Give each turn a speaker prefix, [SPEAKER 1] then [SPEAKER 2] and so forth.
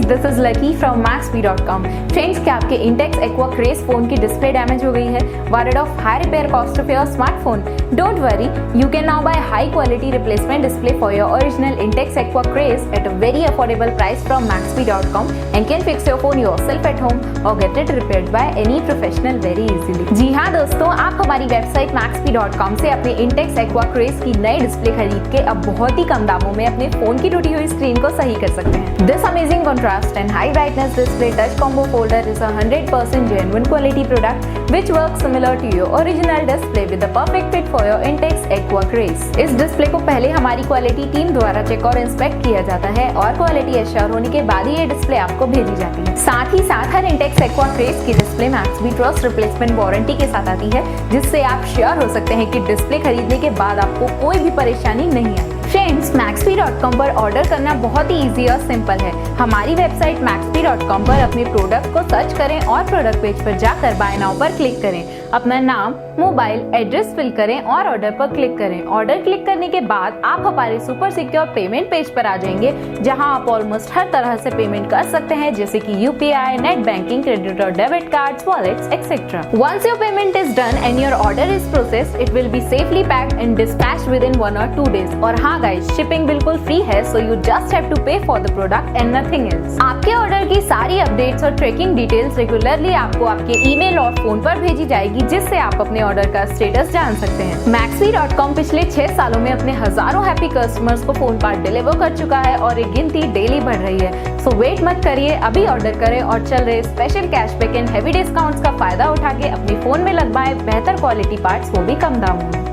[SPEAKER 1] This is lucky from Maxbhi.com। Friends, क्या आपके Intex Aqua Craze phone की display damage हो गई है? Worried of high repair cost of your smartphone? Don't worry, you can now buy high quality replacement display for your original Intex Aqua Craze at a very affordable price from Maxbhi.com and can fix your phone yourself at home or get it repaired by any professional very easily। जी हाँ दोस्तों, आप हमारी website Maxbhi.com से अपने Intex Aqua Craze की नई display खरीद के अब बहुत ही कम दामों में अपने फोन की टूटी हुई स्क्रीन को सही कर सकते हैं। This amazing contrast and high brightness display touch combo folder is a 100% genuine quality product which works similar to your original display with the perfect fit for your Intex Aqua Craze। इस display को पहले हमारी quality team द्वारा check और inspect किया जाता है और क्वालिटी एश्योर होने के बाद ही ये डिस्प्ले आपको भेजी जाती है। साथ ही साथ हर Intex Aqua Craze की display Maxbhi trust replacement warranty के साथ आती है, जिससे आप श्योर हो सकते हैं कि डिस्प्ले खरीदने के बाद आपको कोई भी परेशानी नहीं आएगी। फ्रेंड्स, Maxbhi.com पर ऑर्डर करना बहुत ही इजी और सिंपल है। हमारी वेबसाइट Maxbhi.com पर अपने प्रोडक्ट को सर्च करें और प्रोडक्ट पेज पर जाकर बाय नाउ पर क्लिक करें। अपना नाम, मोबाइल, एड्रेस फिल करें और ऑर्डर पर क्लिक करें। ऑर्डर क्लिक करने के बाद आप हमारे सुपर सिक्योर पेमेंट पेज पर आ जाएंगे, जहां आप ऑलमोस्ट हर तरह से पेमेंट कर सकते हैं, जैसे कि UPI, नेट बैंकिंग, क्रेडिट और debit cards, wallets, etcetera. Once your payment is done and your order is processed, it will be safely packed and dispatched within 1 or 2 days। और हाँ गाइस, शिपिंग बिल्कुल free है, so you just have to pay for the product and nothing else। आपके order की सारी updates और tracking details regularly आपको आपके ईमेल और फोन पर भेजी जाएगी, जिससे आप अपने ऑर्डर का स्टेटस जान सकते हैं। Maxbhi.com पिछले 6 सालों में अपने हजारों हैप्पी कस्टमर्स को फोन पार्ट डिलीवर कर चुका है और ये गिनती डेली बढ़ रही है। सो वेट मत करिए, अभी ऑर्डर करें और चल रहे special cashback and heavy discounts का फायदा उठा के अपने फोन में लगवाएं बेहतर क्वालिटी पार्ट्स, वो भी कम दामों में।